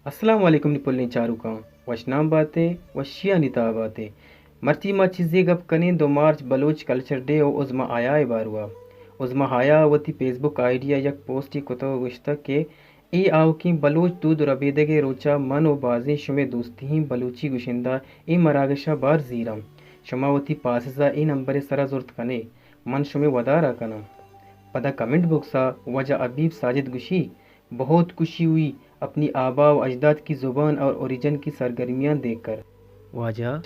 अस्सलाम वालेकुम निपलनी चारुका वशनाम बातें वशिया निता बातें मरती मा चीज़े गप कने 2 मार्च बलोच कल्चर डे ओ उज़मा आया बारुआ उज़मा हाया वती फेसबुक आइडिया यक पोस्टी कुतो गुश्ता के ई आओ की बलोच दूध रबेदगे रोचा मन ओ बाजी शुमे दोस्ती बलूची गुशिंदा ई मरागशा बार जीरम शुमा वती पासजा ई नंबर सरा जुर्त कने मन शुमे वदारा कना पदा कमेंट बॉक्सा वजह अबीब साजिद गुशी बहुत खुशी हुई अपनी आबा व अजदाद की ज़ुबान और ओरिजिन की सरगर्मियाँ देखकर। वाजह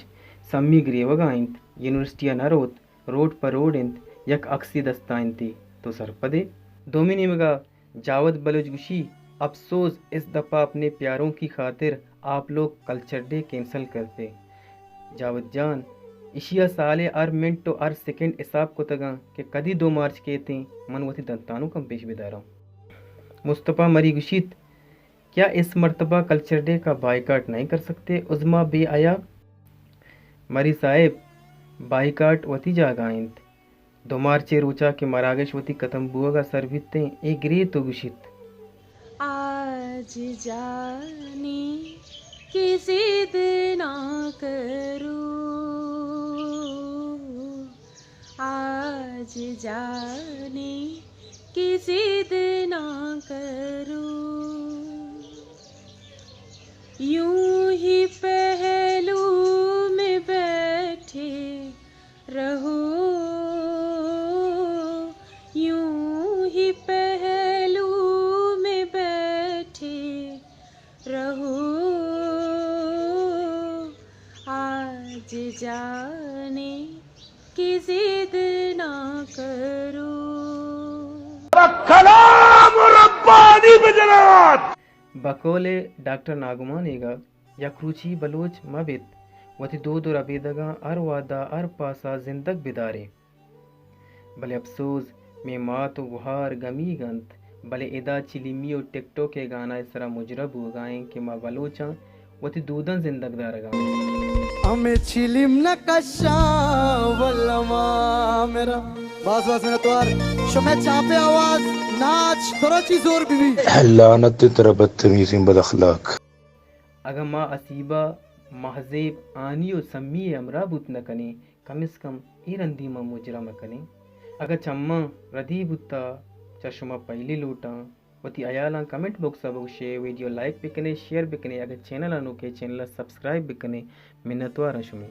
सम्मी ग्रेवगा इंत यूनिवर्सिटी नरोत रोड पर रोड इंत यक अक्सी दस्ताइंती तो सरपदे दोमिनिमगा जावद बलोच गुशी अफसोस इस दफ़ा अपने प्यारों की खातिर आप लोग कल्चर डे कैंसिल करते जावद जान इशिया साले अर मिनट तो अर सेकंड हिसाब को तगा कि कदी 2 मार्च के थे मन वती दंतानु कम पेश बिदारा मुस्तफ़ा मरी गुशीत क्या इस मर्तबा कल्चर डे का बाइकाट नहीं कर सकते उज़मा बे आया मरी साहेब बाइकाट वती जागाइंत 2 मार्चे रोचा के मरागश वती कतम बुआ का सरविते ए ग्रे तो गुशित आज जाने की जिद ना करूं, आज जाने की जिद ना करूं, यूं ही पहलू में बैठे रहो, यूं ही पहलू में बैठे रहो, आज जाने की जिद ना करो। बकोले डॉक्टर नागुमानेगा यक्रूची बलोच मबित वती दूध और अबेदगा अर वादा अर पासा जिंदग बिदारे भले अफसोस में माँ तो गुहार गमी गंत भले इदा चिलिमी और टिकटॉक के गाना इस तरह मुजरब हो गाएं कि माँ बलोचा वती दूधन जिंदग दारगा हमें चिलिम न कशा वल्लमा मेरा बस मेरा तोर शमे चापे आवाज नाच थोड़ा ची जोर बीवी लानत तेरा बदतमीज बद अखलाक अगर माँ असीबा महजेब आनी और सम्मी अमरा बुत न कने कम से कम ई रंदी माँ मुजरा मकने अगर चम्मा रदी बुत्ता चश्मा पहली लूटा वती अयाला कमेंट बॉक्स अब शे वीडियो लाइक बिकने शेयर बिकने अगर चैनल अनु के चैनल सब्सक्राइब बिकने मिन्नतवार शुमे।